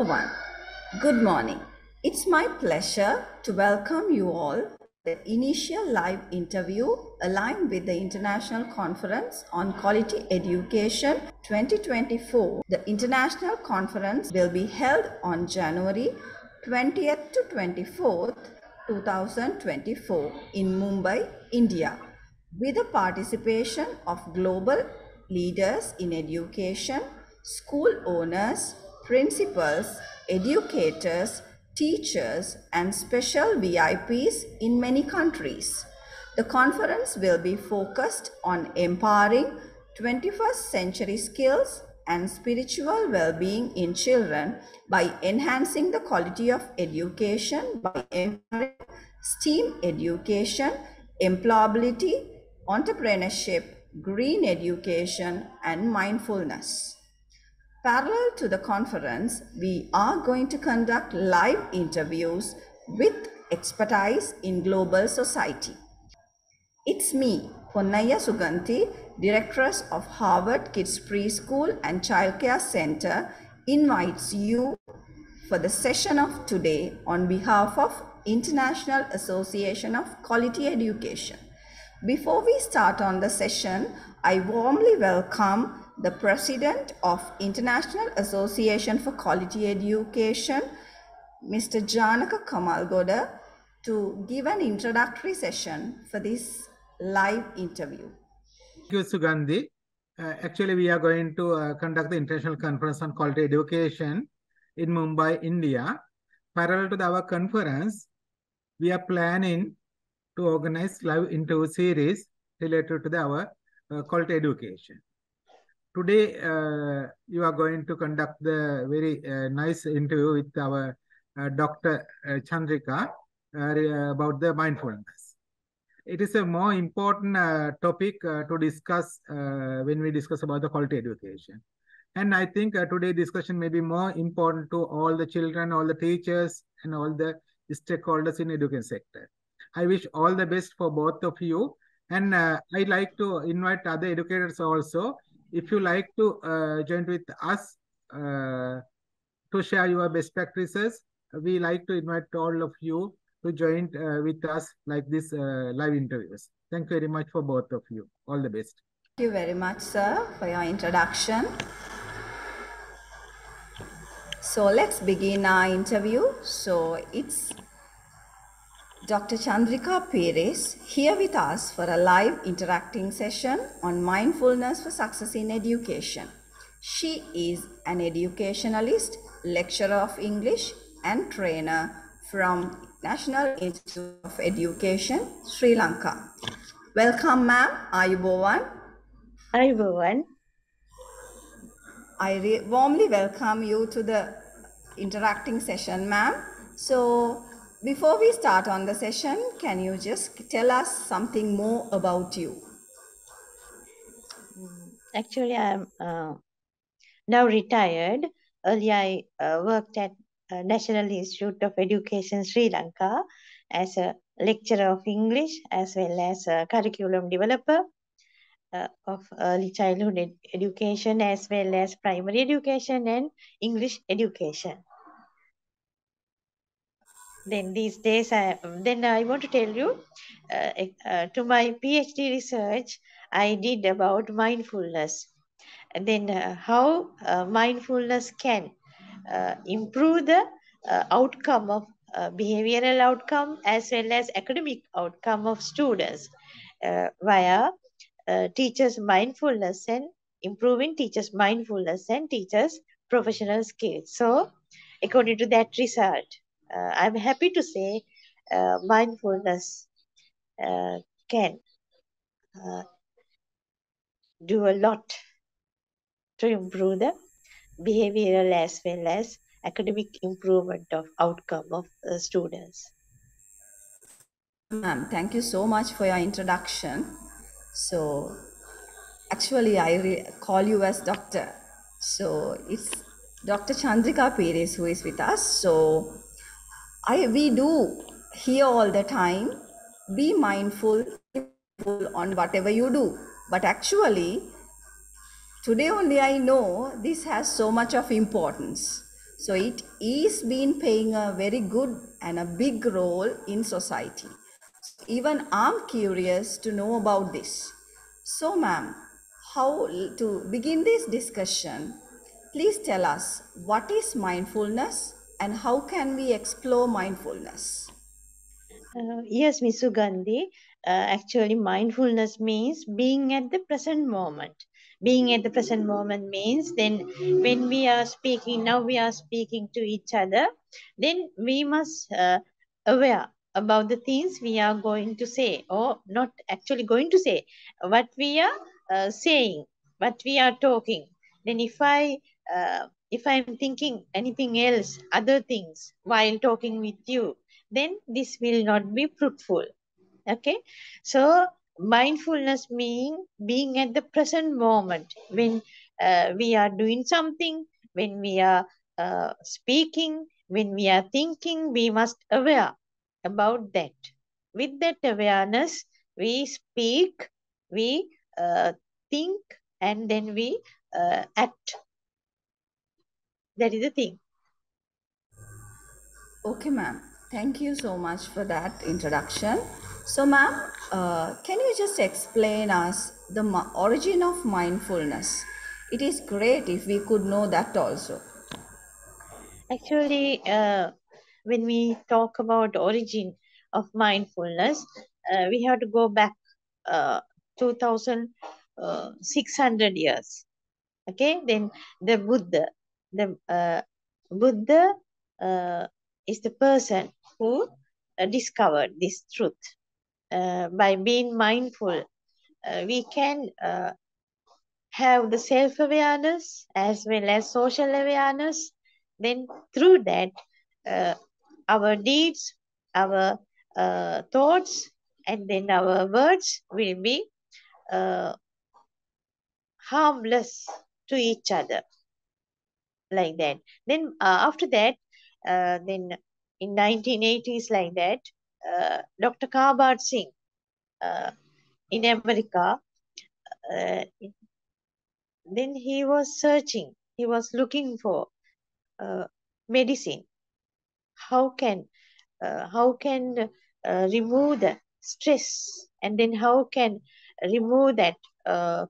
everyone. Good morning. It's my pleasure to welcome you all to the initial live interview aligned with the International Conference on Quality Education 2024. The International Conference will be held on January 20th to 24th, 2024 in Mumbai, India, with the participation of global leaders in education, school owners, principals, educators, teachers, and special VIPs in many countries. The conference will be focused on empowering 21st century skills and spiritual well-being in children by enhancing the quality of education by empowering STEAM education, employability, entrepreneurship, green education, and mindfulness. Parallel to the conference, we are going to conduct live interviews with expertise in global society. It's me, Ponniah Suganthi, Directress of Harvard Kids Preschool and Childcare Center, invites you for the session of today on behalf of International Association of Quality Education. Before we start on the session, I warmly welcome the President of International Association for Quality Education, Mr. Janaka Kamalgoda, to give an introductory session for this live interview. Thank you, Suganthi. Actually, we are going to conduct the International Conference on Quality Education in Mumbai, India. Parallel to our conference, we are planning to organize live interview series related to our quality education. Today, you are going to conduct the very nice interview with our Dr. Chandrika about the mindfulness. It is a more important topic to discuss when we discuss about the quality education. And I think today's discussion may be more important to all the children, all the teachers, and all the stakeholders in the education sector. I wish all the best for both of you. And I'd like to invite other educators also. If you like to join with us to share your best practices, we like to invite all of you to join with us like this live interviews. Thank you very much for both of you. All the best. Thank you very much, sir, for your introduction. So let's begin our interview. So it's Dr. Chandrika Peiris here with us for a live interacting session on mindfulness for success in education. She is an educationalist, lecturer of English, and trainer from National Institute of Education, Sri Lanka. Welcome, ma'am. Ayubowan. Ayubowan. I warmly welcome you to the interacting session, ma'am. So, before we start on the session, can you just tell us something more about you? Actually, I'm now retired. Earlier, I worked at National Institute of Education, Sri Lanka, as a lecturer of English as well as a curriculum developer of early childhood education as well as primary education and English education. Then these days, I want to tell you, to my PhD research, I did about mindfulness. And then how mindfulness can improve the outcome of behavioral outcome as well as academic outcome of students via teachers' mindfulness and improving teachers' mindfulness and teachers' professional skills. So, according to that result, I'm happy to say mindfulness can do a lot to improve the behavioral as well as academic improvement of outcome of students. Ma'am, thank you so much for your introduction. So, actually, I call you as doctor. So, it's Dr. Chandrika Peiris who is with us. So, we do hear all the time, be mindful on whatever you do. But actually, today only I know this has so much of importance. So it is been playing a very good and a big role in society. Even I'm curious to know about this. So, ma'am, how to begin this discussion, please tell us what is mindfulness and how can we explore mindfulness? Yes, Miss Suganthi. Actually, mindfulness means being at the present moment. Being at the present moment means then when we are speaking, now we are speaking to each other, then we must aware about the things we are going to say or not actually going to say, what we are saying, what we are talking. Then if I'm thinking anything else, other things while talking with you, then this will not be fruitful. Okay, so mindfulness means being at the present moment when we are doing something, when we are speaking, when we are thinking, we must aware about that. With that awareness, we speak, we think, and then we act. That is the thing. Okay, ma'am. Thank you so much for that introduction. So, ma'am, can you just explain us the origin of mindfulness? It is great if we could know that also. Actually, when we talk about origin of mindfulness, we have to go back 2,600 years. Okay, then the Buddha is the person who discovered this truth. By being mindful, we can have the self-awareness as well as social awareness. Then through that, uh, our deeds, our thoughts, and then our words will be uh, harmless to each other, like that. Then after that, then in 1980s, like that, Dr. Carbort Singh in America, uh, then he was searching, he was looking for medicine. How can remove the stress, and then how can remove that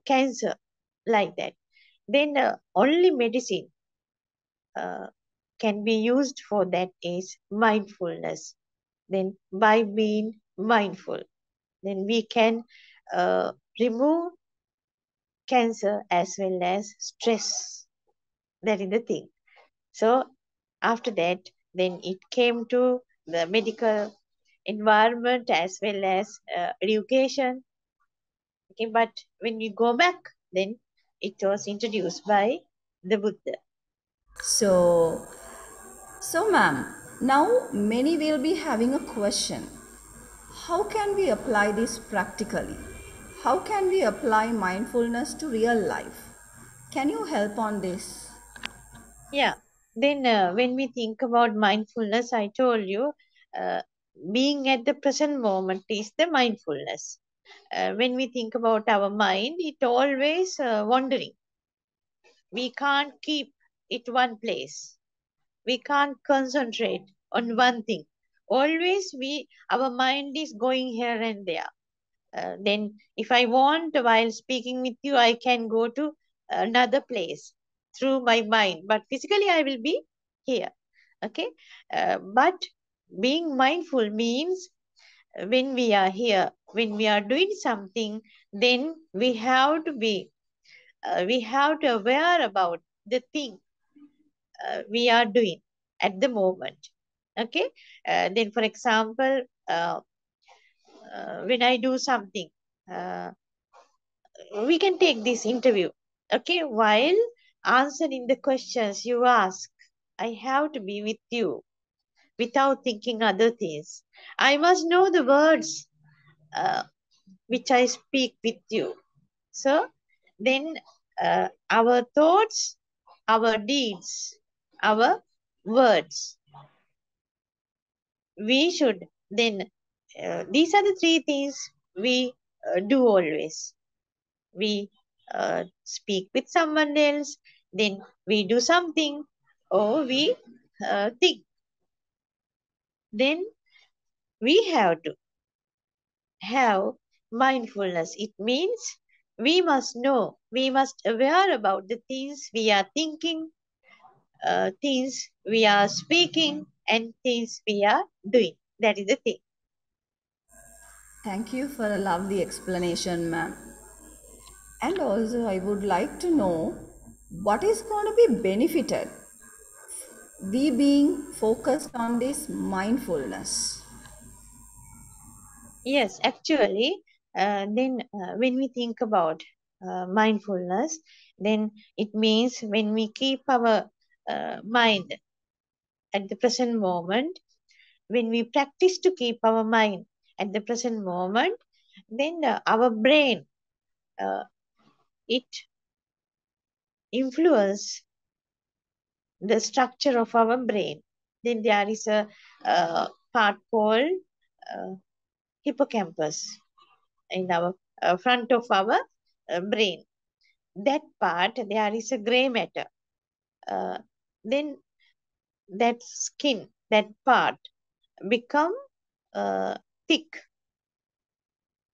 cancer, like that. Then only medicine uh, can be used for that is mindfulness. Then by being mindful, then we can uh, remove cancer as well as stress. That is the thing. So after that, then it came to the medical environment as well as education. Okay, but when we go back, then it was introduced by the Buddha. So, ma'am, now many will be having a question. How can we apply this practically? How can we apply mindfulness to real life? Can you help on this? Yeah. Then when we think about mindfulness, I told you, uh, being at the present moment is the mindfulness. When we think about our mind, it always wandering. We can't keep it one place. We can't concentrate on one thing. Always our mind is going here and there. Then if I want, while speaking with you, I can go to another place through my mind, but physically I will be here. Okay, but being mindful means when we are here, when we are doing something, then we have to aware about the thing we are doing at the moment. Okay, then for example, when I do something, uh, we can take this interview. Okay, while answering the questions you ask, I have to be with you without thinking other things. I must know the words which I speak with you. So then our thoughts, our deeds, our words, we should then, these are the three things we do always. We speak with someone else, then we do something, or we think, then we have to have mindfulness. It means we must know, we must aware about the things we are thinking, things we are speaking, and things we are doing. That is the thing. Thank you for a lovely explanation, ma'am. And also, I would like to know what is going to be benefited we being focused on this mindfulness. Yes, actually, then when we think about mindfulness, then it means when we keep our mind at the present moment, when we practice to keep our mind at the present moment, then our brain, it influence the structure of our brain. Then there is a part called uh, hippocampus in our front of our brain. That part, there is a gray matter. Then that skin, that part become thick.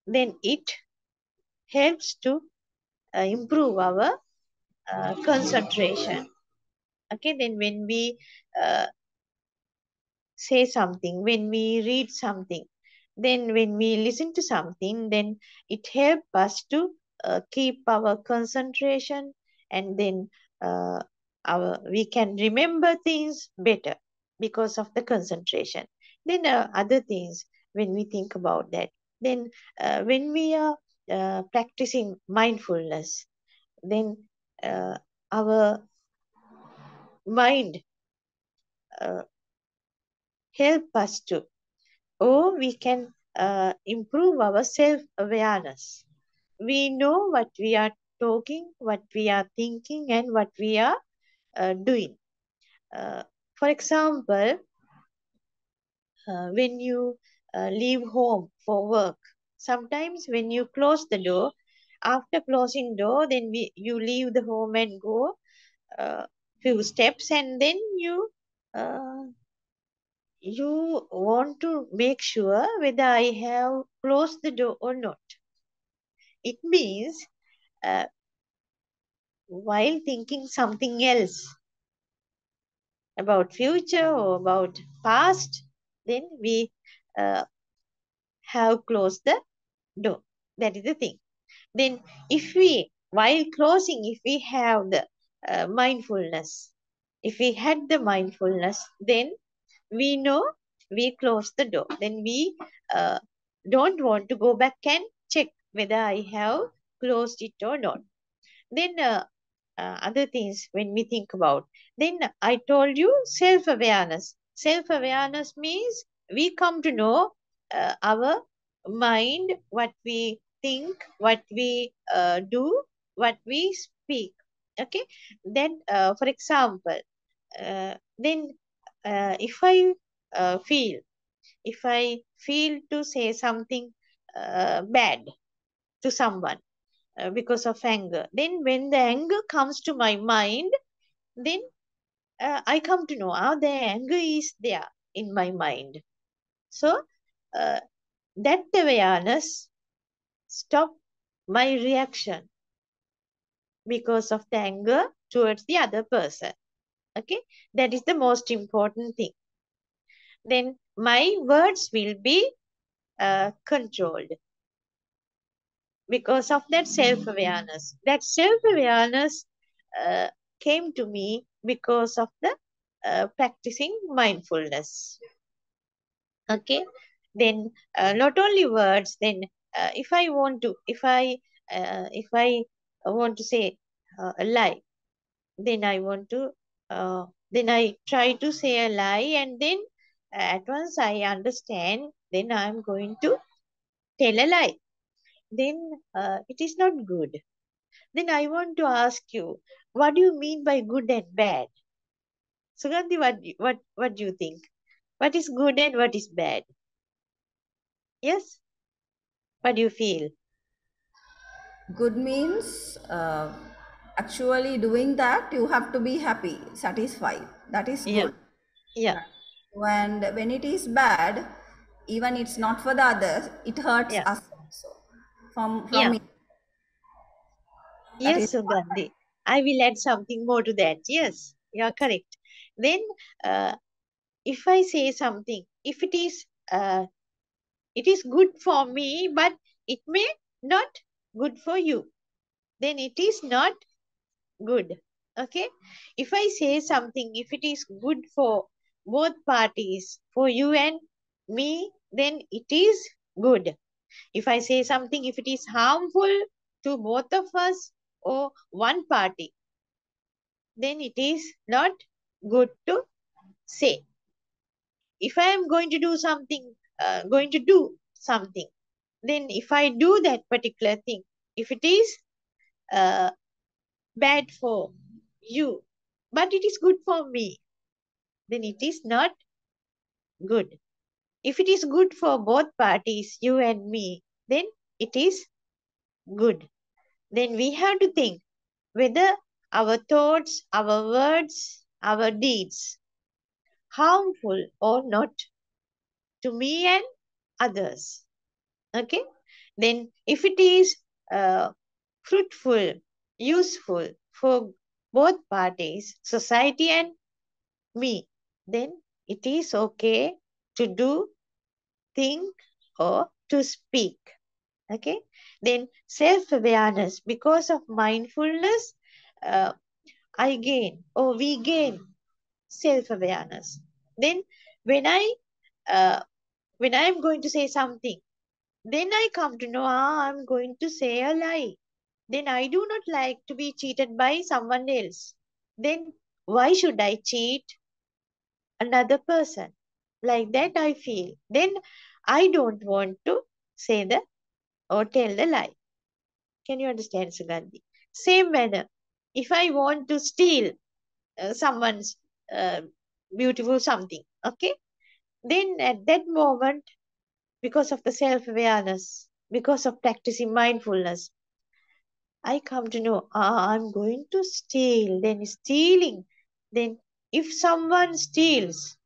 Then it helps to improve our concentration. Okay, then when we say something, when we read something, then when we listen to something, then it helps us to keep our concentration, and then uh, we can remember things better because of the concentration. Then other things, when we think about that, then when we are practicing mindfulness, then our mind uh, help us to, or we can improve our self-awareness. We know what we are talking, what we are thinking, and what we are doing. For example, when you leave home for work, sometimes when you close the door, after closing door, then you leave the home and go few steps, and then uh, you want to make sure whether I have closed the door or not. It means uh, while thinking something else about future or about past, then we uh, have closed the door. That is the thing. Then if we, while closing, if we have the mindfulness, if we had the mindfulness, then we know we close the door. Then we don't want to go back and check whether I have closed it or not. Then other things when we think about, then I told you self-awareness. Self-awareness means we come to know our mind, what we think, what we do, what we speak. Okay, then for example, then if I feel, if I feel to say something bad to someone because of anger, then when the anger comes to my mind, then I come to know how the anger is there in my mind. So uh, that awareness stop my reaction because of the anger towards the other person. Okay, that is the most important thing. Then my words will be controlled because of that self-awareness. That self-awareness uh, came to me because of the practicing mindfulness. Okay, then not only words. Then if I want to, if I want to say a lie, then I want to, then I try to say a lie, and then at once I understand, then I am going to tell a lie. Then it is not good. Then I want to ask you, what do you mean by good and bad? Suganthi, what do you think? What is good and what is bad? Yes? What do you feel? Good means actually doing that, you have to be happy, satisfied. That is Yeah. good. Yeah. When it is bad, even it's not for the others, it hurts Yeah. us also. From Yeah. it. That is Yes, Suganthi. I will add something more to that. Yes, you are correct. Then, if I say something, if it is good for me, but it may not good for you, then it is not good. Okay? If I say something, if it is good for both parties, for you and me, then it is good. If I say something, if it is harmful to both of us or one party, then it is not good to say. If I am going to do something, then if I do that particular thing, if it is uh, bad for you, but it is good for me, then it is not good. If it is good for both parties, you and me, then it is good. Then we have to think whether our thoughts, our words, our deeds harmful or not to me and others. Okay? Then if it is fruitful, useful for both parties, society and me, then it is okay to do, think, or to speak. Okay? Then self-awareness. Because of mindfulness, I gain or we gain self-awareness. Then when I when I am going to say something, then I come to know, I'm going to say a lie. Then I do not like to be cheated by someone else. Then why should I cheat another person? Like that I feel. Then I don't want to say the or tell the lie. Can you understand, Suganthi? Same manner, if I want to steal someone's uh, beautiful something, okay? Then at that moment, because of the self-awareness, because of practicing mindfulness, I come to know, I'm going to steal. Then stealing. Then if someone steals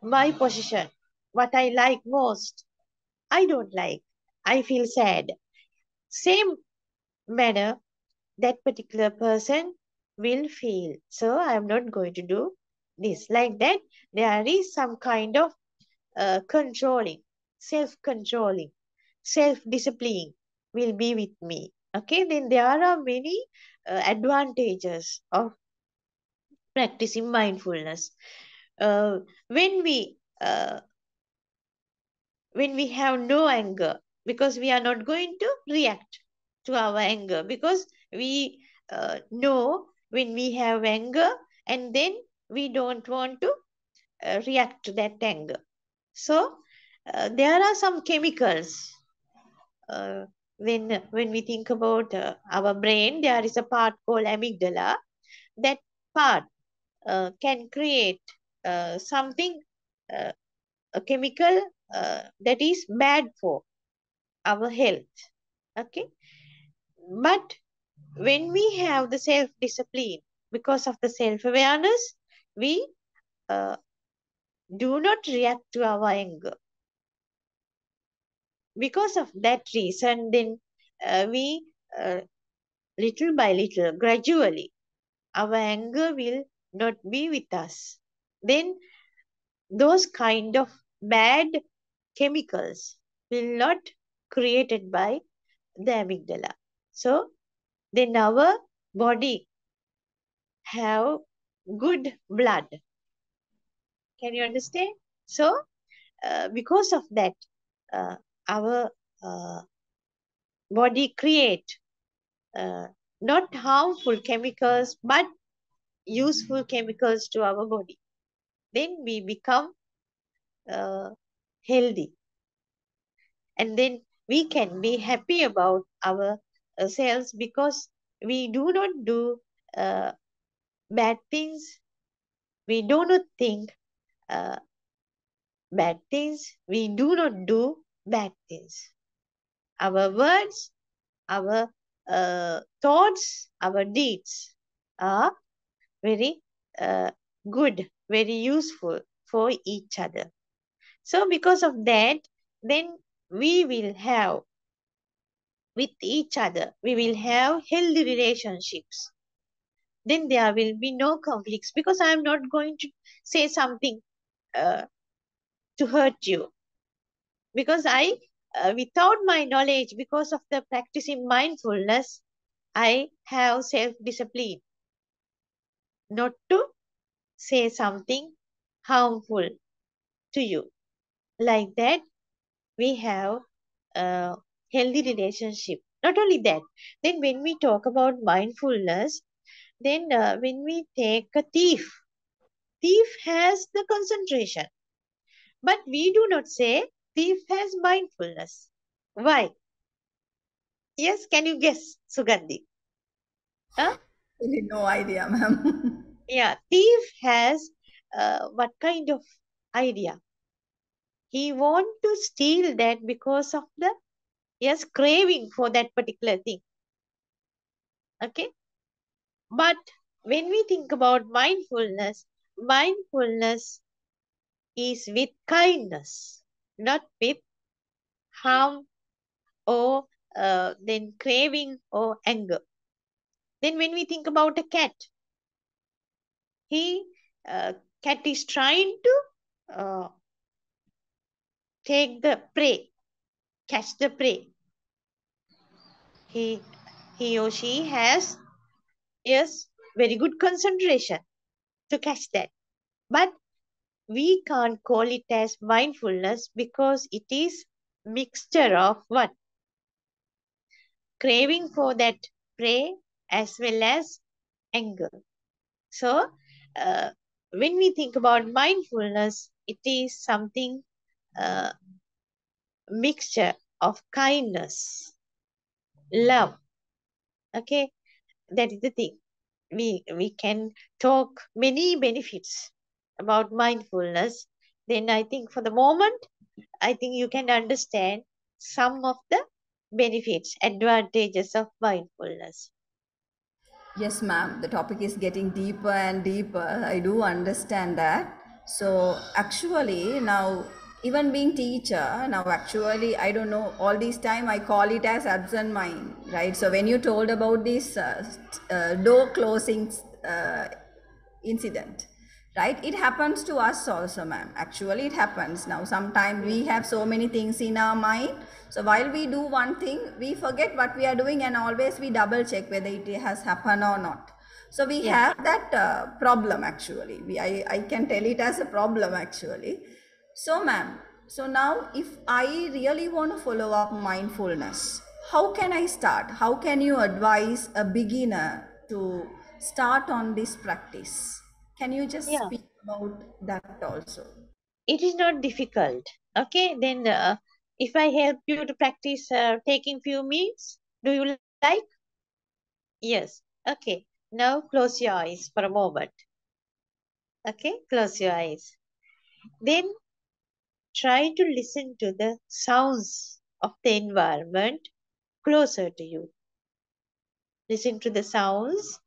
my possession, what I like most, I don't like. I feel sad. Same manner, that particular person will feel. So I am not going to do this. Like that, there is some kind of controlling, self-controlling, self-disciplining will be with me. Okay, then there are many advantages of practicing mindfulness. Uh, when we uh, when we have no anger, because we are not going to react to our anger, because we know when we have anger, and then we don't want to react to that anger. So there are some chemicals. Uh, when we think about our brain, there is a part called amygdala. That part can create something, uh, a chemical that is bad for our health. Okay, but when we have the self-discipline, because of the self-awareness, we uh, do not react to our anger. Because of that reason, then we little by little, gradually, our anger will not be with us. Then those kind of bad chemicals will not created by the amygdala. So then our body have good blood. Can you understand? So because of that, uh, our uh, body create uh, not harmful chemicals but useful chemicals to our body. Then we become uh, healthy, and then we can be happy about our selves, because we do not do uh, bad things, we do not think uh, bad things, we do not do bad things. Our words, our thoughts, our deeds are very good, very useful for each other. So because of that, then we will have with each other, we will have healthy relationships. Then there will be no conflicts because I am not going to say something uh, to hurt you. Because without my knowledge, because of the practicing mindfulness, I have self-discipline not to say something harmful to you. Like that, we have a healthy relationship. Not only that, then when we talk about mindfulness, then when we take a thief, thief has the concentration. But we do not say thief has mindfulness. Why? Yes, can you guess, Suganthi? Huh? Really no idea, ma'am. Yeah, thief has what kind of idea? He want to steal that because of the yes craving for that particular thing. Okay, but when we think about mindfulness, mindfulness is with kindness, not with harm or then craving or anger. Then when we think about a cat, he cat is trying to uh, take the prey, catch the prey. He he or she has yes very good concentration to catch that. But we can't call it as mindfulness because it is mixture of what? Craving for that prey as well as anger. So, when we think about mindfulness, it is something mixture of kindness, love. Okay, that is the thing. We can talk many benefits about mindfulness. Then I think for the moment, I think you can understand some of the benefits, advantages of mindfulness. Yes, ma'am. The topic is getting deeper and deeper. I do understand that. So actually now, even being teacher, now actually I don't know, all this time I call it as absent mind, right? So when you told about this door closing incident, right, it happens to us also, ma'am. Actually it happens. Now sometimes we have so many things in our mind, so while we do one thing we forget what we are doing, and always we double check whether it has happened or not. So we Yeah, have that problem actually. I can tell it as a problem actually. So ma'am, so now if I really want to follow up mindfulness, how can I start? How can you advise a beginner to start on this practice? Can you just yeah. speak about that also? It is not difficult. Okay, then if I help you to practice taking few minutes, do you like? Yes. Okay. Now close your eyes for a moment. Okay, close your eyes. Then try to listen to the sounds of the environment closer to you. Listen to the sounds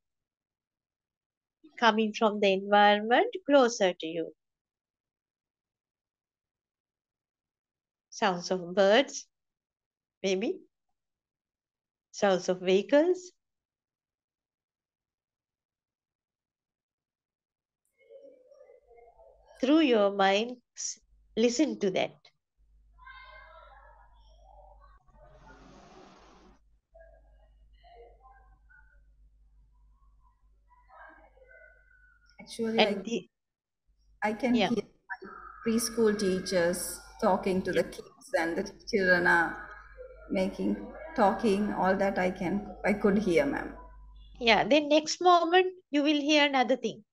coming from the environment closer to you. Sounds of birds, maybe. Sounds of vehicles. Through your mind, listen to that. Actually, And I can yeah, hear my preschool teachers talking to yeah, the kids, and the children are making, talking, all that I could hear, ma'am. yeah. Then next moment, you will hear another thing.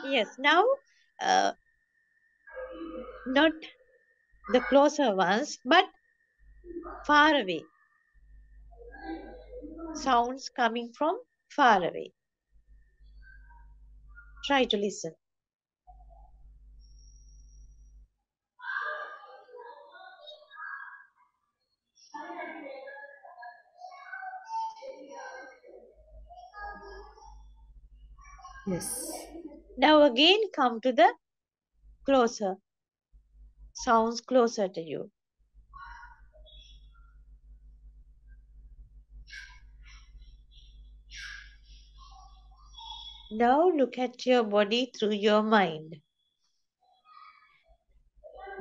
Yes, now, uh, not the closer ones, but far away. Sounds coming from far away. Try to listen. Yes. Now again come to the closer, sounds closer to you. Now look at your body through your mind.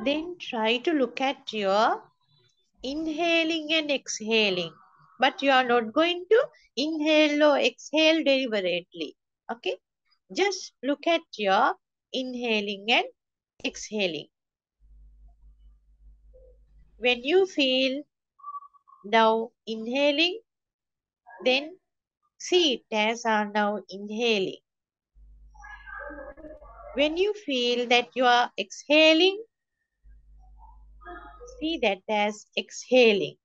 Then try to look at your inhaling and exhaling. But you are not going to inhale or exhale deliberately. Okay? Just look at your inhaling and exhaling. When you feel now inhaling, then see it as are now inhaling. When you feel that you are exhaling, see that as exhaling.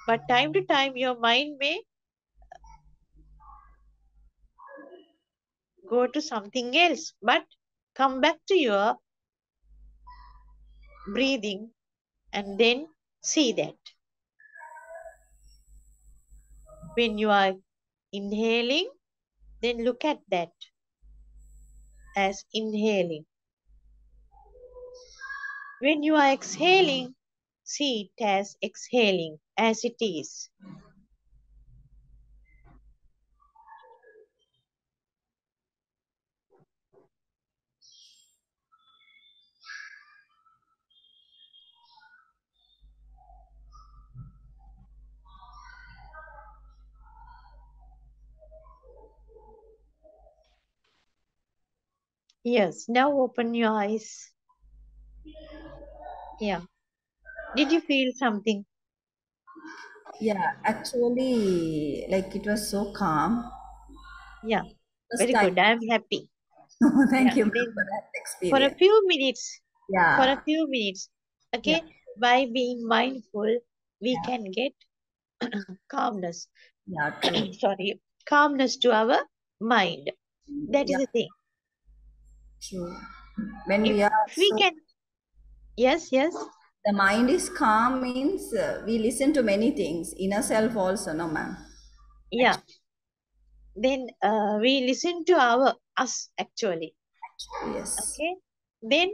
But time to time, your mind may go to something else, but come back to your breathing and then see that. When you are inhaling, then look at that as inhaling. When you are exhaling, see it as exhaling, as it is. Yes, now open your eyes. Yeah. Did you feel something? Yeah, actually, like it was so calm. Yeah. First Very time. good. I am happy. Thank Yeah. you, ma'am, Then for that for a experience. few minutes, Yeah, yeah, okay, by being mindful, we yeah, can get calmness. yeah, true. Sorry, calmness to our mind. That is Yeah, the thing. true. When If we are we so, can, yes, yes, the mind is calm means we listen to many things, inner self also, no, ma'am. yeah, then we listen to our us actually. Actually, yes. Okay, then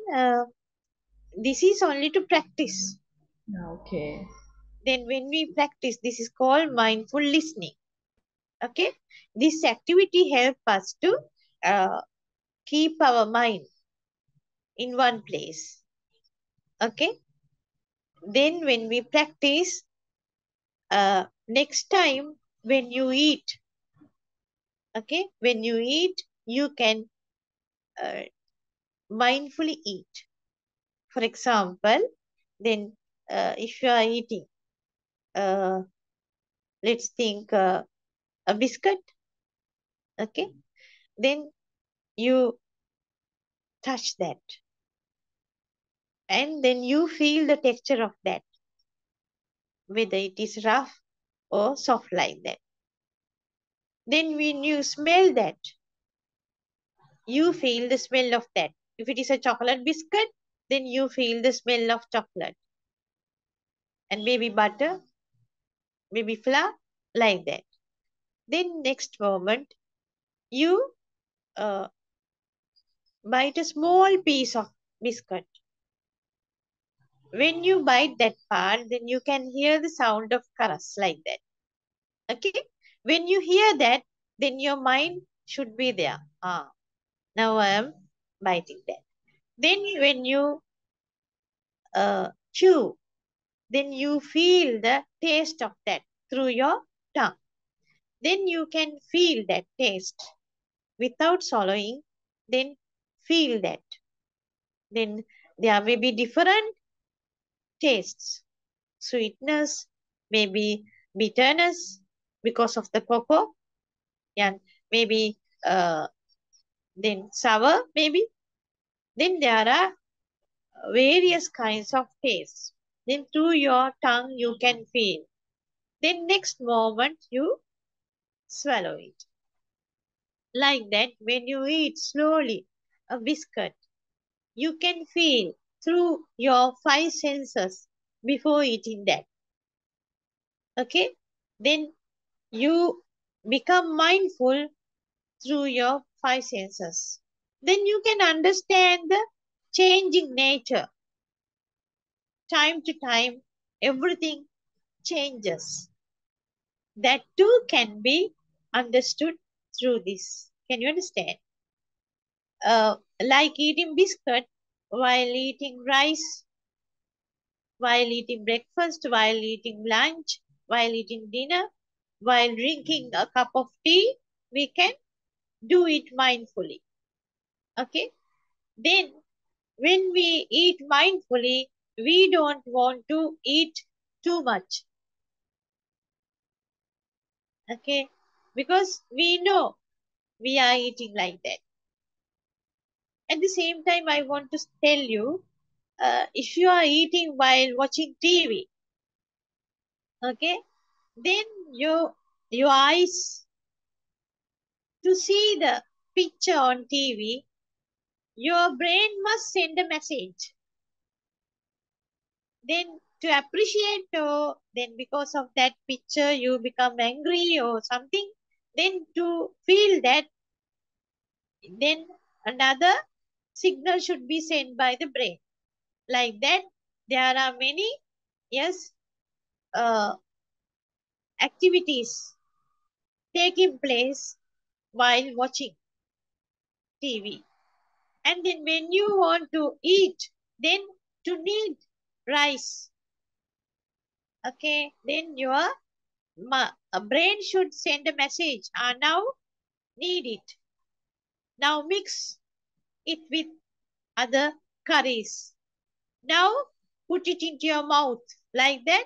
this is only to practice. Yeah, okay. Then when we practice, this is called mindful listening. Okay, this activity helps us to uh, keep our mind in one place. Okay, then when we practice, next time when you eat, okay, when you eat, you can uh, mindfully eat. For example, then if you are eating, uh, let's think a biscuit, okay, then you touch that and then you feel the texture of that, whether it is rough or soft like that. Then when you smell that, you feel the smell of that. If it is a chocolate biscuit, then you feel the smell of chocolate and maybe butter, maybe flour, like that. Then next moment, you uh, bite a small piece of biscuit. When you bite that part, then you can hear the sound of karas like that. Okay? When you hear that, then your mind should be there. Ah, now I am biting that. Then when you chew, then you feel the taste of that through your tongue. Then you can feel that taste without swallowing, then feel that. Then there may be different tastes, sweetness, maybe bitterness because of the cocoa, and maybe then sour, maybe. Then there are various kinds of tastes. Then through your tongue you can feel. Then next moment you swallow it. Like that, when you eat slowly a biscuit, you can feel through your five senses before eating that. Okay? Then you become mindful through your five senses. Then you can understand the changing nature. Time to time, everything changes. That too can be understood through this. Can you understand? Like eating biscuit while eating rice, while eating breakfast, while eating lunch, while eating dinner, while drinking a cup of tea, we can do it mindfully. Okay? Then, when we eat mindfully, we don't want to eat too much. Okay? Because we know we are eating like that. At the same time, I want to tell you, if you are eating while watching TV, okay, then your eyes to see the picture on TV, your brain must send a message. Then to appreciate, or then because of that picture you become angry or something, then to feel that, then another signal should be sent by the brain. Like that, there are many, yes, activities taking place while watching TV. And then when you want to eat, then to need rice, okay, then your brain should send a message. Now need it. Now mix it with other curries. Now put it into your mouth. Like that,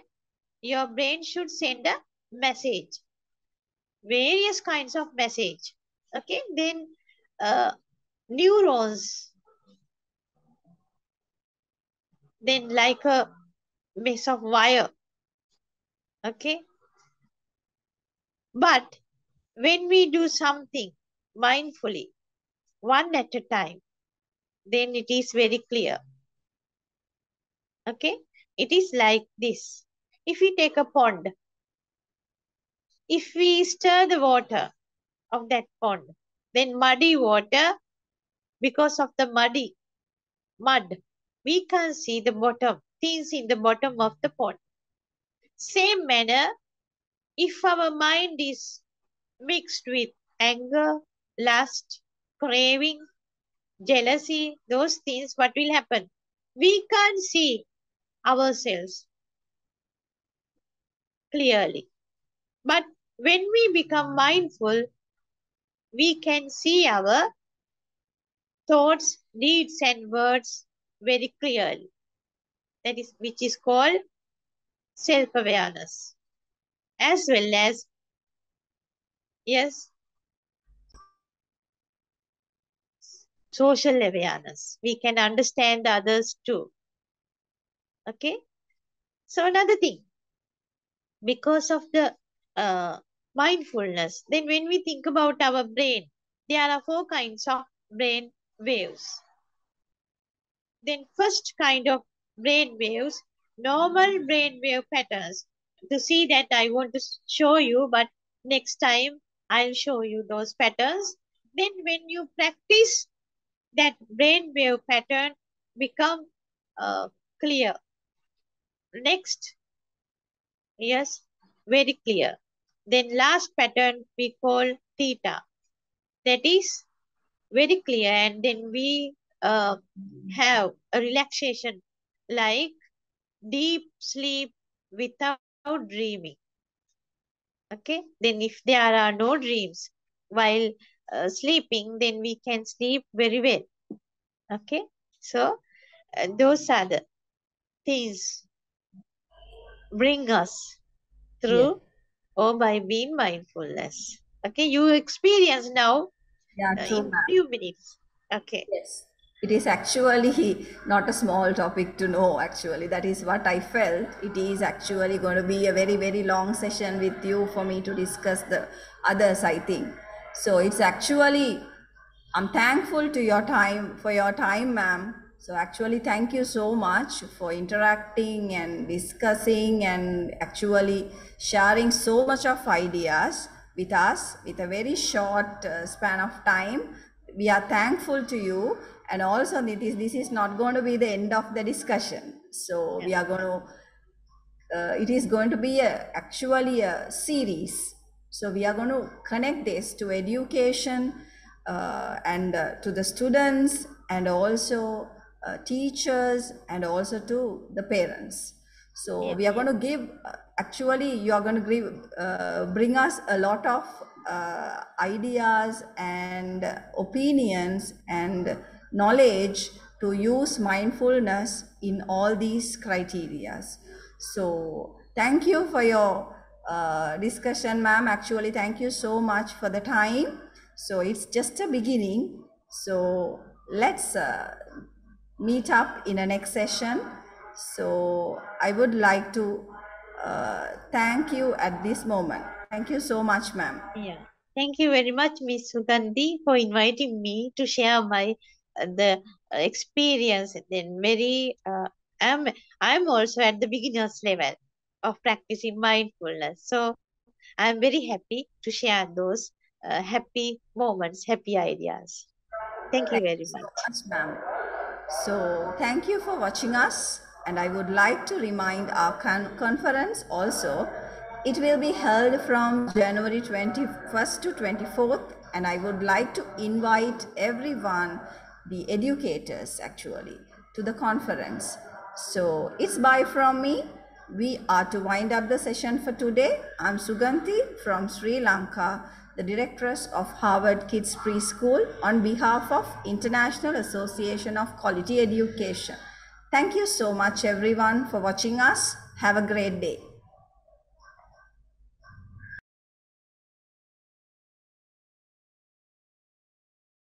your brain should send a message. Various kinds of message. Okay, then neurons, then like a mess of wire. Okay, but when we do something mindfully, one at a time, then it is very clear. Okay, it is like this. If we take a pond, if we stir the water of that pond, then muddy water, because of the mud, we can see the bottom, things in the bottom of the pond. Same manner, if our mind is mixed with anger, lust, craving, jealousy, those things, what will happen? We can't see ourselves clearly. But when we become mindful, we can see our thoughts, deeds, and words very clearly. That is, which is called self-awareness, as well as, yes, social awareness. We can understand the others too. Okay. So another thing, because of the mindfulness, then when we think about our brain, there are four kinds of brain waves. Then first kind of brain waves, normal brain wave patterns. To see that, I want to show you, but next time I'll show you those patterns. Then when you practice, that brain wave pattern become clear. Next, yes, very clear. Then last pattern we call theta. That is very clear, and then we have a relaxation like deep sleep without dreaming. Okay, then if there are no dreams while sleeping, then we can sleep very well. Okay, so those are the things bring us Yeah. through or by being mindfulness. Okay, you experience now Yeah, true, in ma'am. few minutes. Okay. Yes. It is actually not a small topic to know, actually. That is what I felt. It is actually going to be a very, very long session with you for me to discuss the others, I think. So it's actually, I'm thankful to your time, for your time, ma'am. So actually, thank you so much for interacting and discussing and actually sharing so much of ideas with us with a very short span of time. We are thankful to you, and also this is not going to be the end of the discussion. So we are going to it is going to be actually a series. So we are going to connect this to education and to the students and also teachers and also to the parents. So we are going to give, actually you are going to give, bring us a lot of ideas and opinions and knowledge to use mindfulness in all these criterias. So thank you for your discussion, ma'am. Actually, thank you so much for the time. So it's just a beginning. So let's meet up in the next session. So I would like to thank you at this moment. Thank you so much, ma'am. Yeah. Thank you very much, Miss Suganthi, for inviting me to share my the experience. Then I'm also at the beginner's level of practicing mindfulness. So I'm very happy to share those happy moments, happy ideas. Thank you Thank very you so much. much, ma'am. So thank you for watching us, and I would like to remind our conference also. It will be held from January 21st to 24th, and I would like to invite everyone, the educators actually, to the conference. So it's bye from me. We are to wind up the session for today. I'm Suganthi from Sri Lanka, the Directress of Harvard Kids Preschool, on behalf of International Association of Quality Education. Thank you so much everyone for watching us. Have a great day.